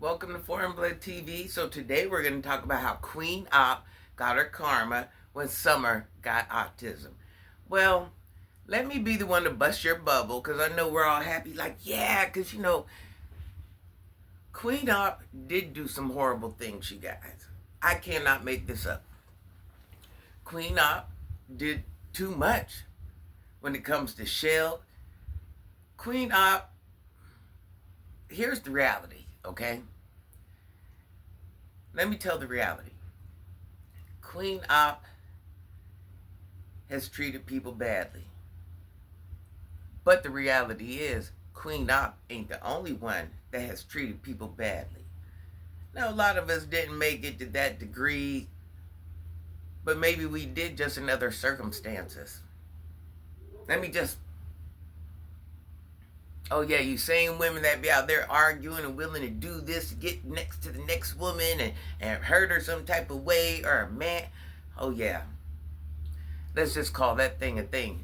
Welcome to Foreign Blood TV. So today we're going to talk about how Queen Opp got her karma when Summer got autism. Well, let me be the one to bust your bubble because I know we're all happy. Like, yeah, because Queen Opp did do some horrible things, you guys. I cannot make this up. Queen Opp did too much when it comes to Shell. Queen Opp, here's the reality, okay? Let me tell the reality. Queen Opp has treated people badly. But the reality is, Queen Opp ain't the only one that has treated people badly. Now, a lot of us didn't make it to that degree, but maybe we did just in other circumstances. Oh yeah, you same women that be out there arguing and willing to do this to get next to the next woman and hurt her some type of way, or a man. Oh yeah. Let's just call that thing a thing.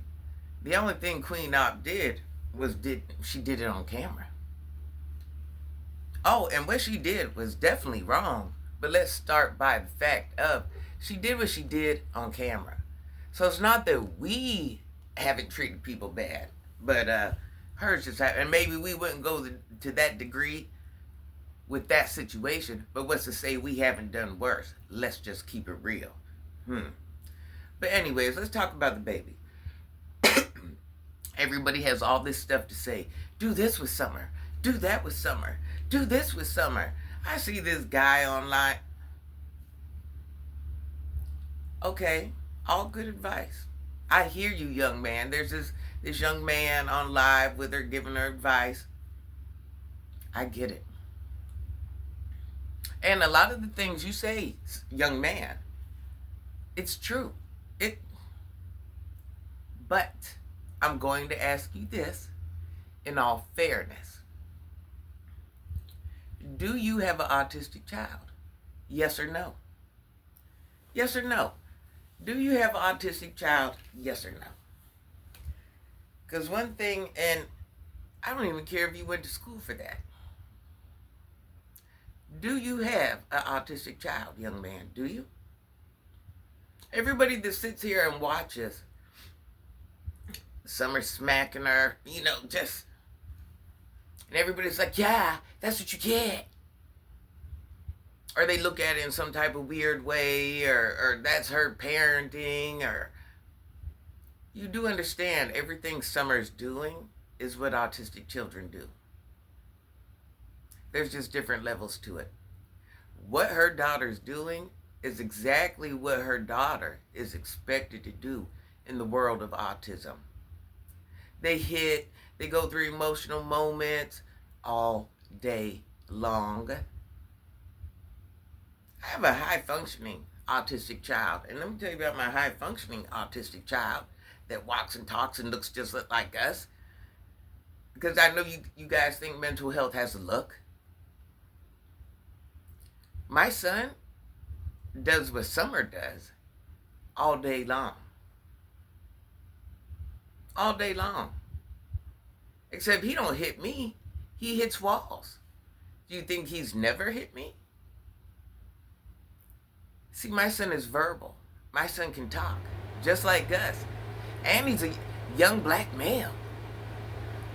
The only thing Queen Opp did she did it on camera. Oh, and what she did was definitely wrong. But let's start by the fact of she did what she did on camera. So it's not that we haven't treated people bad, but hers just happened. And maybe we wouldn't go to that degree with that situation, but what's to say we haven't done worse? Let's just keep it real. But anyways, let's talk about the baby. Everybody has all this stuff to say. Do this with Summer. Do that with Summer. Do this with Summer. I see this guy online. Okay, all good advice. I hear you, young man. There's this young man on live with her giving her advice. I get it. And a lot of the things you say, young man, it's true. But I'm going to ask you this in all fairness. Do you have an autistic child? Yes or no? Yes or no? Do you have an autistic child? Yes or no? Because one thing, and I don't even care if you went to school for that. Do you have an autistic child, young man? Do you? Everybody that sits here and watches Summer smacking her, and everybody's like, yeah, that's what you get. Or they look at it in some type of weird way, or that's her parenting, or you do understand everything Summer's doing is what autistic children do. There's just different levels to it. What her daughter's doing is exactly what her daughter is expected to do in the world of autism. They go through emotional moments all day long. I have a high-functioning autistic child. And let me tell you about my high-functioning autistic child that walks and talks and looks just like us. Because I know you guys think mental health has a look. My son does what Summer does all day long. All day long. Except he don't hit me. He hits walls. Do you think he's never hit me? See, my son is verbal. My son can talk, just like us. And he's a young black male.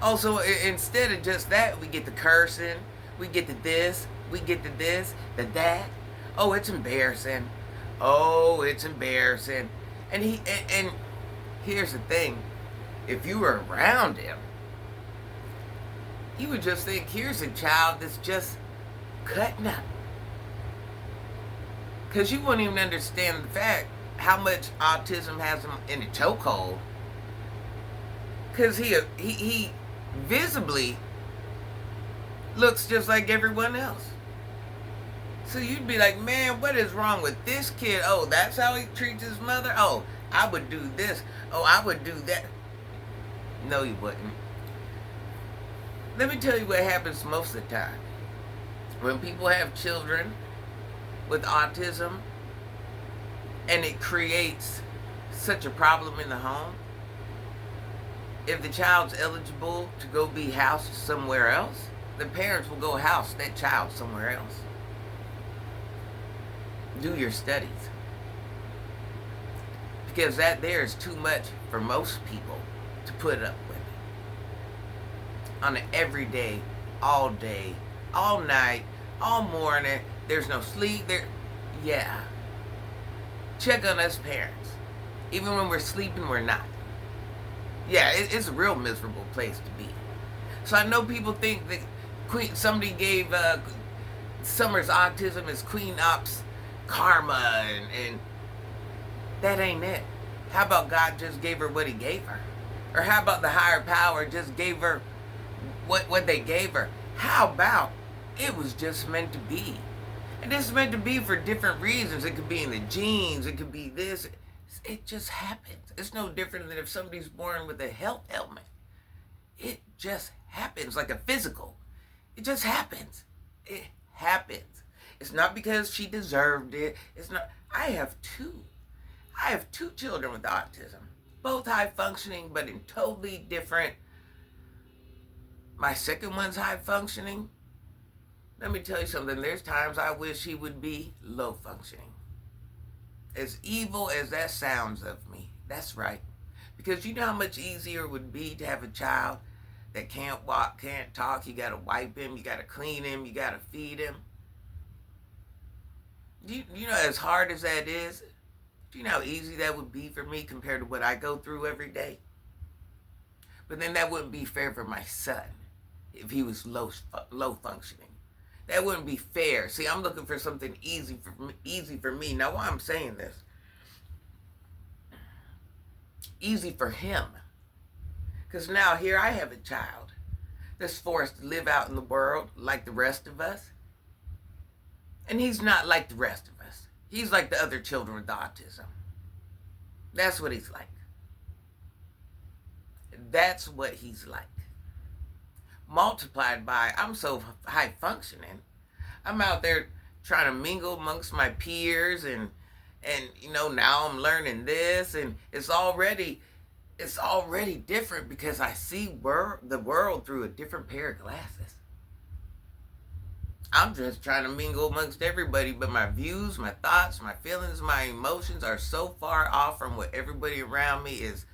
Also, instead of just that, we get the cursing, we get the this, we get the this, the that. Oh, it's embarrassing. Oh, it's embarrassing. And here's the thing. If you were around him, you would just think, here's a child that's just cutting up. Because you wouldn't even understand the fact how much autism has him in a chokehold. Because he visibly looks just like everyone else. So you'd be like, man, what is wrong with this kid? Oh, that's how he treats his mother? Oh, I would do this. Oh, I would do that. No, you wouldn't. Let me tell you what happens most of the time. When people have children with autism and it creates such a problem in the home, if the child's eligible to go be housed somewhere else, the parents will go house that child somewhere else. Do your studies. Because that there is too much for most people to put up with. On an everyday, all day, all night, all morning, there's no sleep there. Yeah. Check on us parents. Even when we're sleeping, we're not. Yeah, it's a real miserable place to be. So I know people think that somebody gave Summer's autism as Queen Opp's karma, and that ain't it. How about God just gave her what he gave her? Or how about the higher power just gave her what they gave her? How about it was just meant to be? And it's meant to be for different reasons. It could be in the genes. It could be this. It just happens. It's no different than if somebody's born with a health ailment. It just happens, like a physical. It just happens. It happens. It's not because she deserved it. It's not. I have two children with autism. Both high functioning, but in totally different. My second one's high functioning. Let me tell you something. There's times I wish he would be low functioning. As evil as that sounds of me, that's right. Because you know how much easier it would be to have a child that can't walk, can't talk. You got to wipe him, you got to clean him, you got to feed him. You know, as hard as that is, do you know how easy that would be for me compared to what I go through every day? But then that wouldn't be fair for my son if he was low functioning. That wouldn't be fair. See, I'm looking for something easy for me. Now, why I'm saying this? Easy for him. Because now here I have a child that's forced to live out in the world like the rest of us. And he's not like the rest of us. He's like the other children with autism. That's what he's like. That's what he's like. Multiplied by, I'm so high functioning. I'm out there trying to mingle amongst my peers, and you know, now I'm learning this, and it's already different because I see the world through a different pair of glasses. I'm just trying to mingle amongst everybody, but my views, my thoughts, my feelings, my emotions are so far off from what everybody around me is.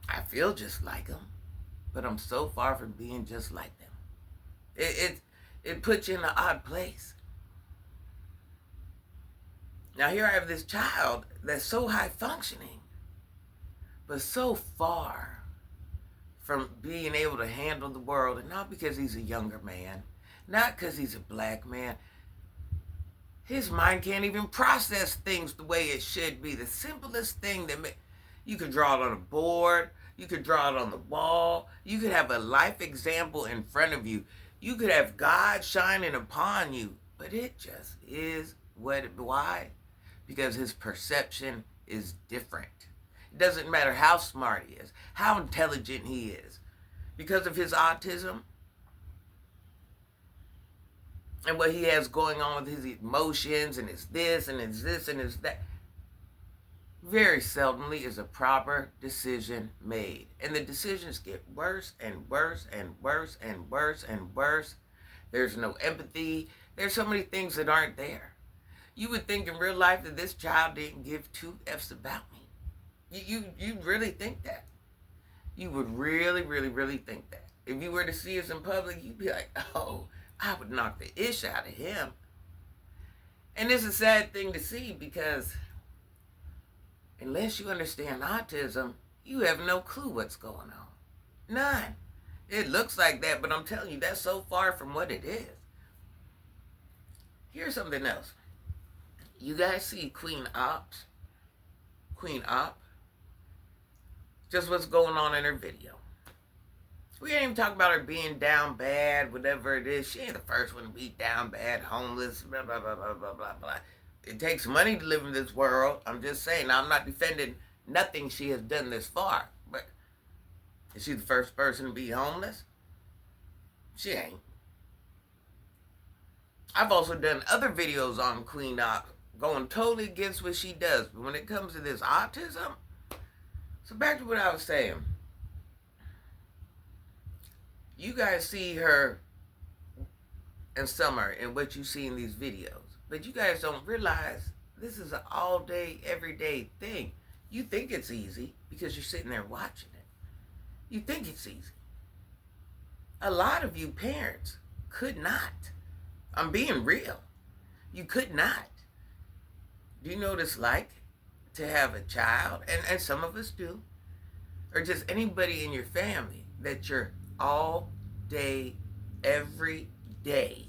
I feel just like them, but I'm so far from being just like them. It puts you in an odd place. Now here I have this child that's so high functioning, but so far from being able to handle the world, and not because he's a younger man, not because he's a black man. His mind can't even process things the way it should be. The simplest thing you could draw it on a board, you could draw it on the wall, you could have a life example in front of you, you could have God shining upon you, but it just is why? Because his perception is different. It doesn't matter how smart he is, how intelligent he is. Because of his autism and what he has going on with his emotions and his this and his this and his that, very seldomly is a proper decision made. And the decisions get worse and worse and worse and worse and worse. There's no empathy. There's so many things that aren't there. You would think in real life that this child didn't give two F's about me. You really think that. You would really, really, really think that. If you were to see us in public, you'd be like, oh, I would knock the ish out of him. And it's a sad thing to see because unless you understand autism, you have no clue what's going on. None. It looks like that, but I'm telling you, that's so far from what it is. Here's something else. You guys see Queen Opp? Just what's going on in her video. We ain't even talking about her being down bad, whatever it is. She ain't the first one to be down bad, homeless, blah, blah, blah, blah, blah, blah, blah. It takes money to live in this world. I'm just saying. Now, I'm not defending nothing she has done this far. But is she the first person to be homeless? She ain't. I've also done other videos on Queen Opp going totally against what she does. But when it comes to this autism, so back to what I was saying. You guys see her in summer and what you see in these videos, but you guys don't realize this is an all day, everyday thing. You think it's easy because you're sitting there watching it. You think it's easy. A lot of you parents could not. I'm being real. You could not. Do you know what it's like to have a child, and some of us do, or just anybody in your family that you're all day, every day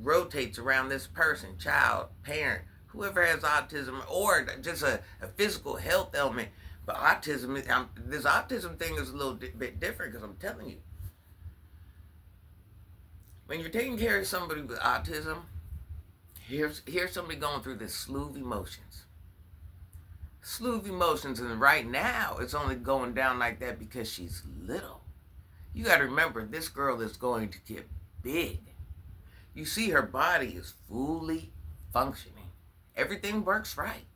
rotates around this person, child, parent, whoever has autism, or just a physical health ailment. But autism, this autism thing is a little bit different, because I'm telling you, when you're taking care of somebody with autism, here's somebody going through this slew of emotions. And right now, it's only going down like that because she's little. You got to remember, this girl is going to get big. You see, her body is fully functioning. Everything works right.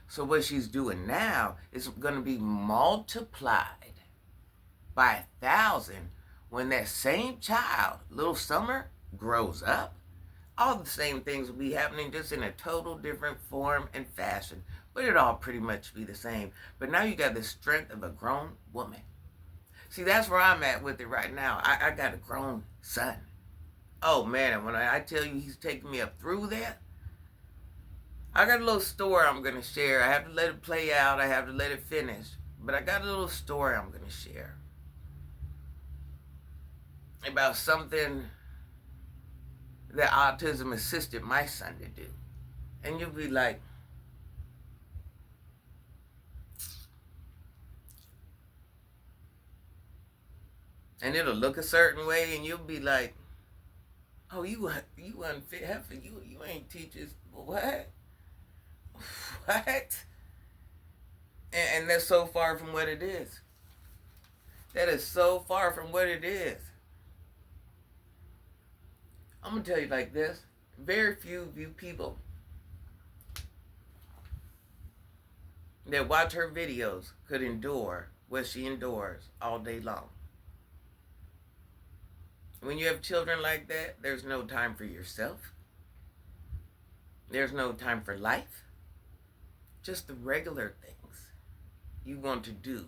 So what she's doing now is going to be multiplied by 1,000 when that same child, little Summer, grows up. All the same things will be happening, just in a total different form and fashion. But it all pretty much be the same. But now you got the strength of a grown woman. See, that's where I'm at with it right now. I got a grown son. Oh, man, when I tell you he's taking me up through that, I got a little story I'm going to share. I have to let it play out. I have to let it finish. But I got a little story I'm going to share about something that autism assisted my son to do. And you'll be like, and it'll look a certain way, and you'll be like, oh, you unfit heifer, you ain't teachers. What? What? And that's so far from what it is. That is so far from what it is. I'm going to tell you like this. Very few of you people that watch her videos could endure what she endures all day long. When you have children like that, there's no time for yourself. There's no time for life. Just the regular things you want to do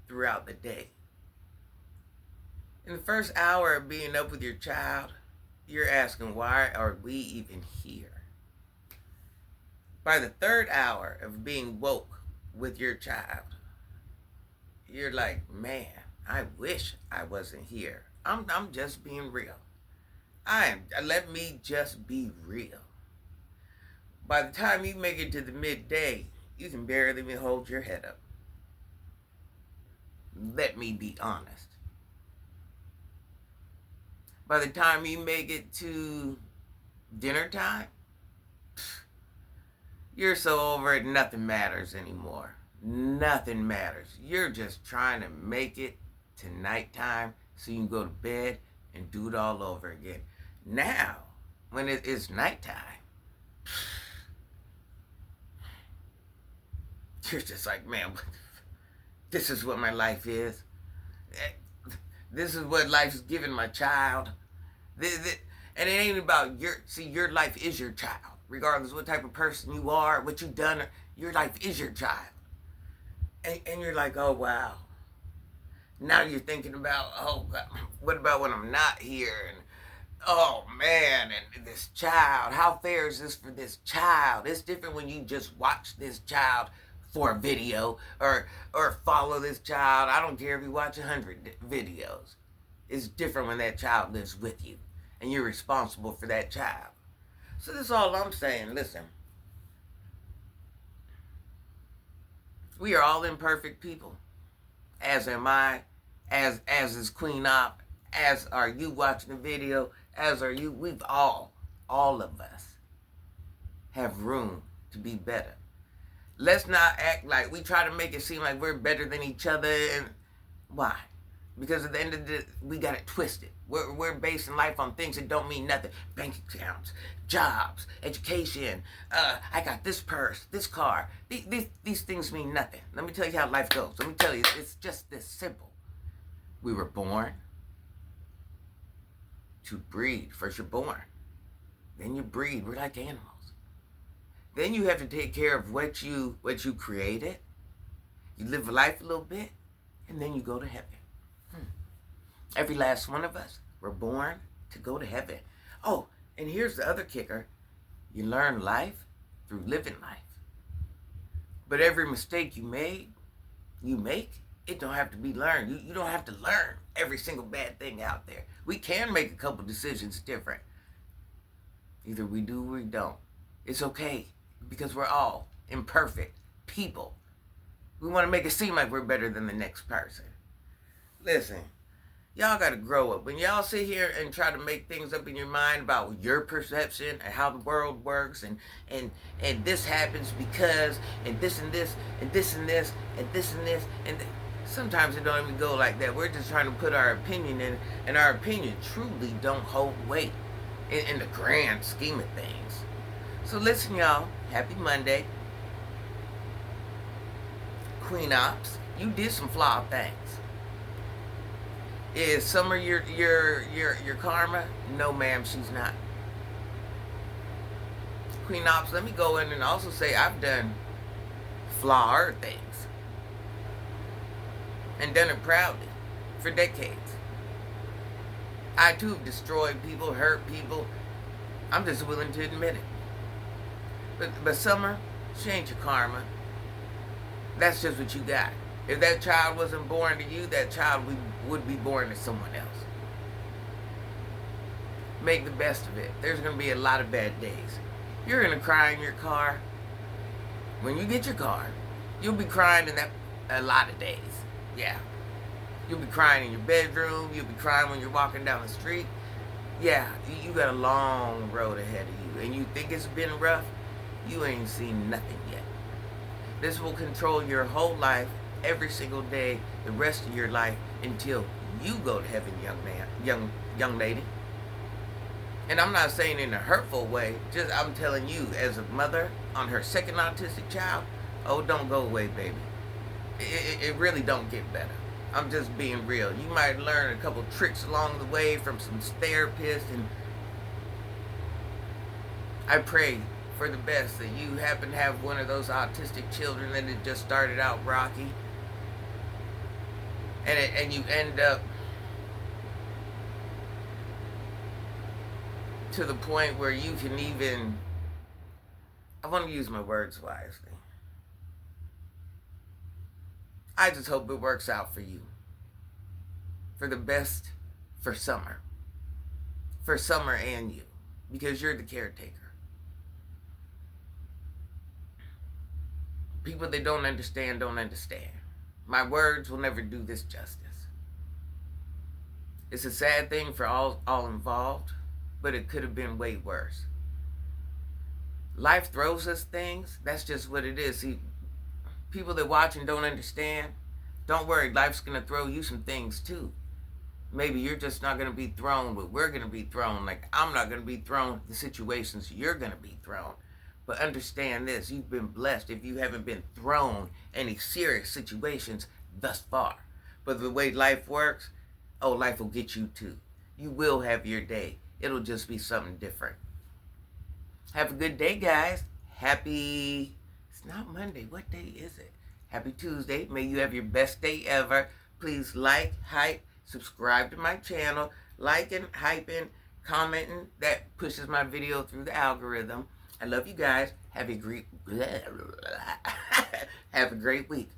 throughout the day. In the first hour of being up with your child, you're asking, why are we even here? By the third hour of being woke with your child, you're like, man, I wish I wasn't here. I'm just being real. Let me just be real. By the time you make it to the midday, you can barely even hold your head up. Let me be honest. By the time you make it to dinner time, you're so over it, nothing matters anymore. Nothing matters. You're just trying to make it to nighttime so you can go to bed and do it all over again. Now, when it is nighttime, you're just like, man, this is what my life is. This is what life is giving my child. And it ain't about your life is your child. Regardless what type of person you are, what you've done, your life is your child. And you're like, oh, wow. Now you're thinking about, oh, God, what about when I'm not here? And, oh, man, and this child, how fair is this for this child? It's different when you just watch this child for a video or follow this child. I don't care if you watch 100 videos. It's different when that child lives with you and you're responsible for that child. So this is all I'm saying. Listen, we are all imperfect people. As am I, as is Queen Opp, as are you watching the video, as are you. We've all of us have room to be better. Let's not act like we try to make it seem like we're better than each other. And why? Because at the end of the day, we got it twisted. We're basing life on things that don't mean nothing. Bank accounts, jobs, education. I got this purse, this car. These things mean nothing. Let me tell you how life goes. Let me tell you, it's just this simple. We were born. to breed. First you're born, then you breed. We're like animals. Then you have to take care of what you created. You live life a little bit, and then you go to heaven. Every last one of us, we're born to go to heaven. Oh, and here's the other kicker. You learn life through living life. But every mistake you make, it don't have to be learned. You don't have to learn every single bad thing out there. We can make a couple decisions different. Either we do or we don't. It's okay, because we're all imperfect people. We want to make it seem like we're better than the next person. Listen, y'all got to grow up. When y'all sit here and try to make things up in your mind about your perception and how the world works, and this happens because, and this and this, and this and this, and this and this, and sometimes it don't even go like that. We're just trying to put our opinion in, and our opinion truly don't hold weight in the grand scheme of things. So listen, y'all. Happy Monday. Queen Opps, you did some flawed things. Is Summer your karma? No, ma'am, she's not. Queen Opps, let me go in and also say I've done flawed things. And done it proudly for decades. I too have destroyed people, hurt people. I'm just willing to admit it. But Summer, she ain't your karma. That's just what you got. If that child wasn't born to you, that child would be born to someone else. Make the best of it. There's going to be a lot of bad days. You're going to cry in your car. When you get your car, you'll be crying in that a lot of days. Yeah. You'll be crying in your bedroom. You'll be crying when you're walking down the street. Yeah, you got a long road ahead of you. And you think it's been rough? You ain't seen nothing yet. This will control your whole life, every single day, the rest of your life, until you go to heaven, young man, young lady. And I'm not saying in a hurtful way, just I'm telling you, as a mother on her second autistic child, oh, don't go away, baby. It really don't get better. I'm just being real. You might learn a couple tricks along the way from some therapists, and I pray for the best that you happen to have one of those autistic children that it just started out rocky, and you end up to the point where you can even, I want to use my words wisely. I just hope it works out for you. For the best for Summer. For Summer and you. Because you're the caretaker. People that don't understand, don't understand. My words will never do this justice. It's a sad thing for all involved, but it could have been way worse. Life throws us things. That's just what it is. See, people that watch and don't understand, don't worry, life's going to throw you some things too. Maybe you're just not going to be thrown, but we're going to be thrown. Like I'm not going to be thrown the situations you're going to be thrown. But understand this, you've been blessed if you haven't been thrown any serious situations thus far. But the way life works, oh, life will get you too. You will have your day. It'll just be something different. Have a good day, guys. Happy, it's not Monday. What day is it? Happy Tuesday. May you have your best day ever. Please like, hype, subscribe to my channel. Liking, hyping, commenting. That pushes my video through the algorithm. I love you guys. Have a great week.